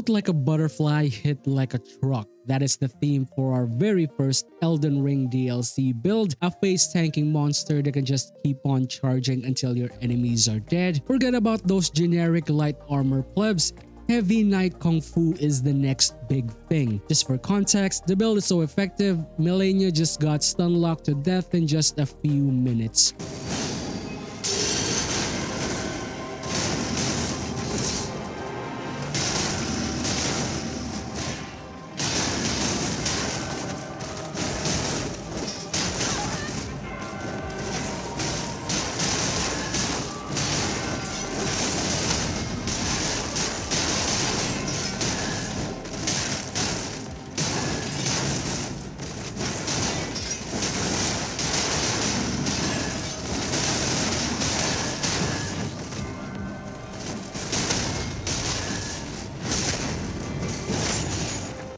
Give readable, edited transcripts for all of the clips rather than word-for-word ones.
Float like a butterfly, hit like a truck. That is the theme for our very first Elden Ring DLC build, a face tanking monster that can just keep on charging until your enemies are dead. Forget about those generic light armor plebs. Heavy Knight Kung Fu is the next big thing. Just for context, the build is so effective, Malenia just got stun locked to death in just a few minutes.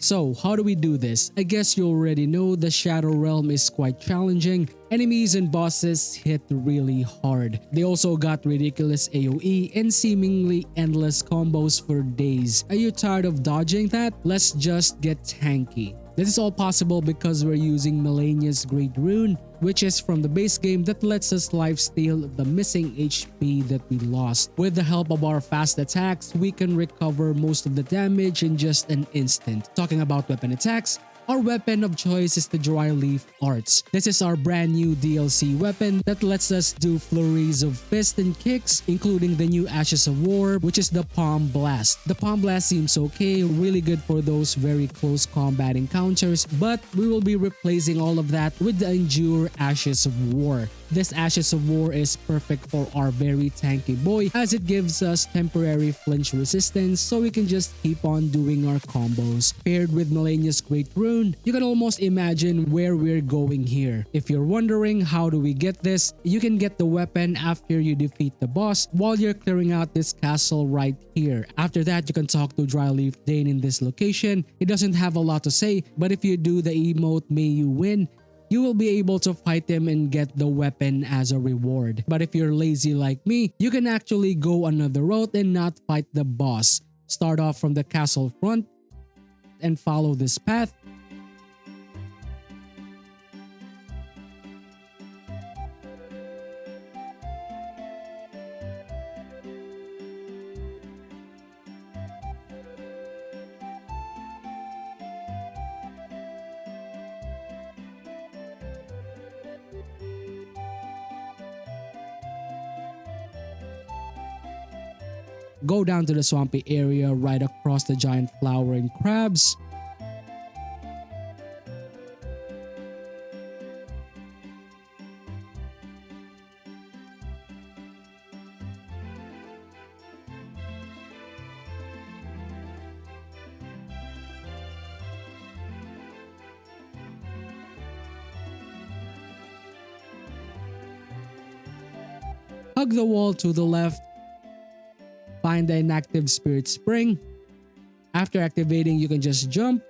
So how do we do this? I guess you already know the Shadow Realm is quite challenging. Enemies and bosses hit really hard. They also got ridiculous AoE and seemingly endless combos for days. Are you tired of dodging that? Let's just get tanky. This is all possible because we're using Malenia's Great Rune, which is from the base game that lets us lifesteal the missing HP that we lost. With the help of our fast attacks, we can recover most of the damage in just an instant. Talking about weapon attacks, our weapon of choice is the Dry Leaf Arts. This is our brand new DLC weapon that lets us do flurries of fists and kicks, including the new Ashes of War, which is the Palm Blast. The Palm Blast seems okay, really good for those very close combat encounters, but we will be replacing all of that with the Endure Ashes of War. This Ashes of War is perfect for our very tanky boy as it gives us temporary flinch resistance so we can just keep on doing our combos. Paired with Malenia's Great Rune, you can almost imagine where we're going here. If you're wondering how do we get this, you can get the weapon after you defeat the boss while you're clearing out this castle right here. After that, you can talk to Dryleaf Dane in this location. He doesn't have a lot to say, but if you do the emote May You Win, you will be able to fight him and get the weapon as a reward. But if you're lazy like me, you can actually go another route and not fight the boss. Start off from the castle front and follow this path. Go down to the swampy area right across the giant flowering crabs. Hug the wall to the left. Find the inactive Spirit Spring. After activating, you can just jump.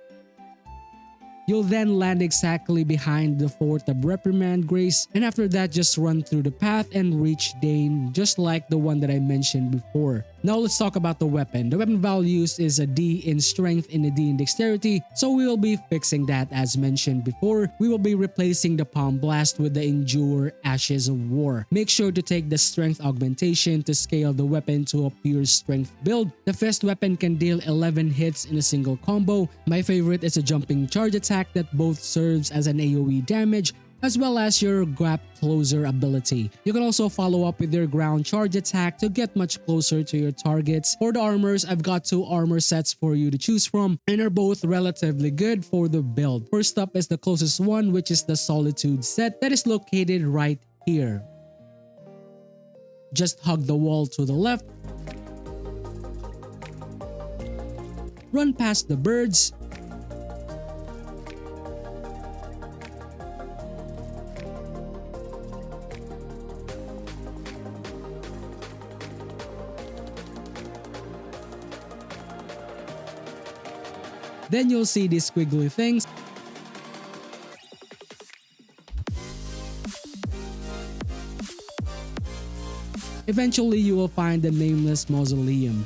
You'll then land exactly behind the Fort of Reprimand Grace, and after that just run through the path and reach Dane just like the one that I mentioned before. Now let's talk about the weapon. The weapon values is a D in strength and a D in dexterity, so we will be fixing that as mentioned before. We will be replacing the Palm Blast with the Endure Ashes of War. Make sure to take the strength augmentation to scale the weapon to a pure strength build. The fist weapon can deal 11 hits in a single combo. My favorite is a jumping charge attack that both serves as an AoE damage as well as your grab closer ability. You can also follow up with your ground charge attack to get much closer to your targets. For the armors, I've got 2 armor sets for you to choose from and are both relatively good for the build. First up is the closest one, which is the Solitude set that is located right here. Just hug the wall to the left. Run past the birds. Then you'll see these squiggly things. Eventually, you will find the nameless mausoleum.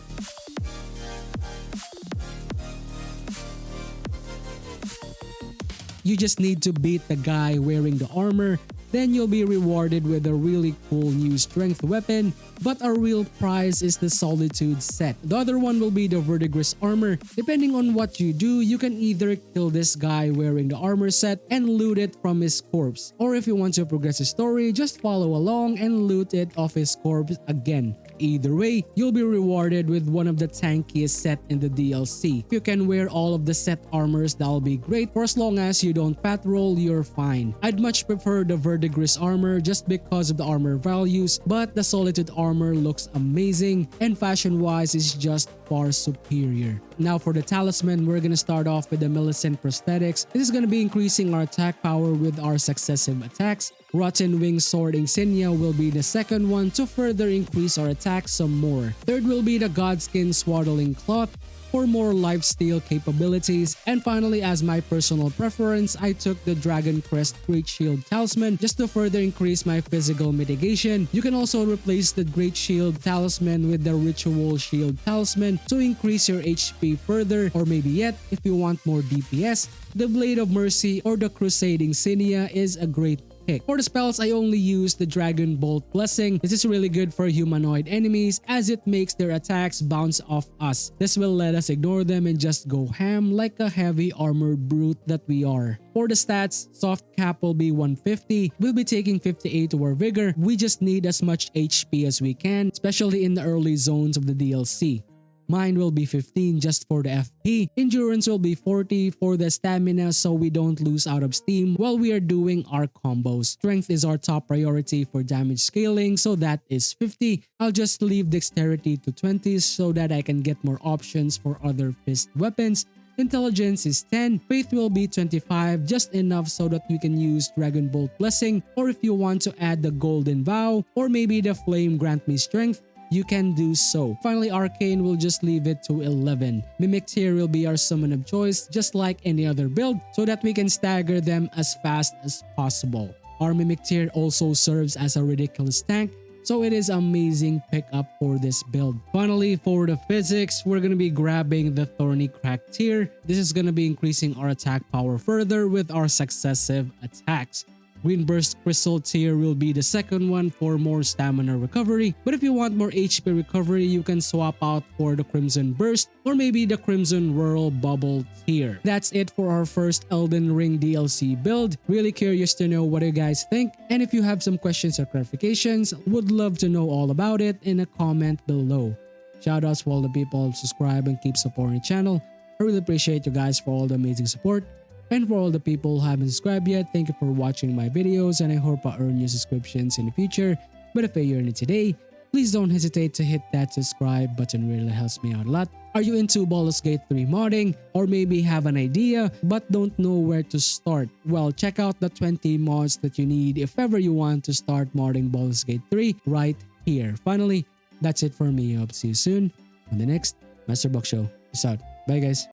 You just need to beat the guy wearing the armor, then you'll be rewarded with a really cool new strength weapon, but our real prize is the Solitude set. The other one will be the Verdigris armor. Depending on what you do, you can either kill this guy wearing the armor set and loot it from his corpse, or if you want to progress the story, just follow along and loot it off his corpse again. Either way, you'll be rewarded with one of the tankiest set in the DLC. If you can wear all of the set armors, that'll be great. For as long as you don't fat roll, you're fine. I'd much prefer the Verdigris armor just because of the armor values, but the Solitude armor looks amazing and fashion wise is just far superior. Now for the Talisman, we're gonna start off with the Millicent prosthetics. This is gonna be increasing our attack power with our successive attacks. Rotten Wing Sword Insignia will be the second one to further increase our attack some more. Third will be the Godskin Swaddling Cloth for more lifesteal capabilities. And finally, as my personal preference, I took the Dragon Crest Great Shield Talisman just to further increase my physical mitigation. You can also replace the Great Shield Talisman with the Ritual Shield Talisman to increase your HP further, or maybe yet, if you want more DPS, the Blade of Mercy or the Crusade Insignia is a great pick. For the spells, I only use the Dragon Bolt Blessing. This is really good for humanoid enemies as it makes their attacks bounce off us. This will let us ignore them and just go ham like a heavy armored brute that we are. For the stats, soft cap will be 150. We'll be taking 58 to our vigor. We just need as much HP as we can, especially in the early zones of the DLC. Mine will be 15 just for the FP. Endurance will be 40 for the stamina so we don't lose out of steam while we are doing our combos. Strength is our top priority for damage scaling, so that is 50. I'll just leave dexterity to 20 so that I can get more options for other fist weapons. Intelligence is 10, faith will be 25, just enough so that we can use Dragon Bolt Blessing, or if you want to add the Golden Vow or maybe the Flame Grant Me Strength, you can do so. Finally, Arcane will just leave it to 11. Mimic Tier will be our summon of choice just like any other build so that we can stagger them as fast as possible. Our Mimic Tier also serves as a ridiculous tank, so it is amazing pickup for this build. Finally, for the Physicks, we're gonna be grabbing the Thorny Crack Tier. This is gonna be increasing our attack power further with our successive attacks. Green Burst Crystal Tier will be the second one for more stamina recovery, but if you want more HP recovery, you can swap out for the Crimson Burst or maybe the Crimson Whirl Bubble Tier. That's it for our first Elden Ring DLC build. Really curious to know what you guys think, and if you have some questions or clarifications, would love to know all about it in a comment below. Shoutouts for all the people who subscribe and keep supporting the channel. I really appreciate you guys for all the amazing support. And for all the people who haven't subscribed yet, thank you for watching my videos and I hope I earn your subscriptions in the future. But if you earn it today, please don't hesitate to hit that subscribe button, really helps me out a lot. Are you into Baldur's Gate 3 modding, or maybe have an idea but don't know where to start? Well, check out the 20 mods that you need if ever you want to start modding Baldur's Gate 3 right here. Finally, that's it for me. I hope to see you soon on the next Master Box Show. Peace out. Bye guys.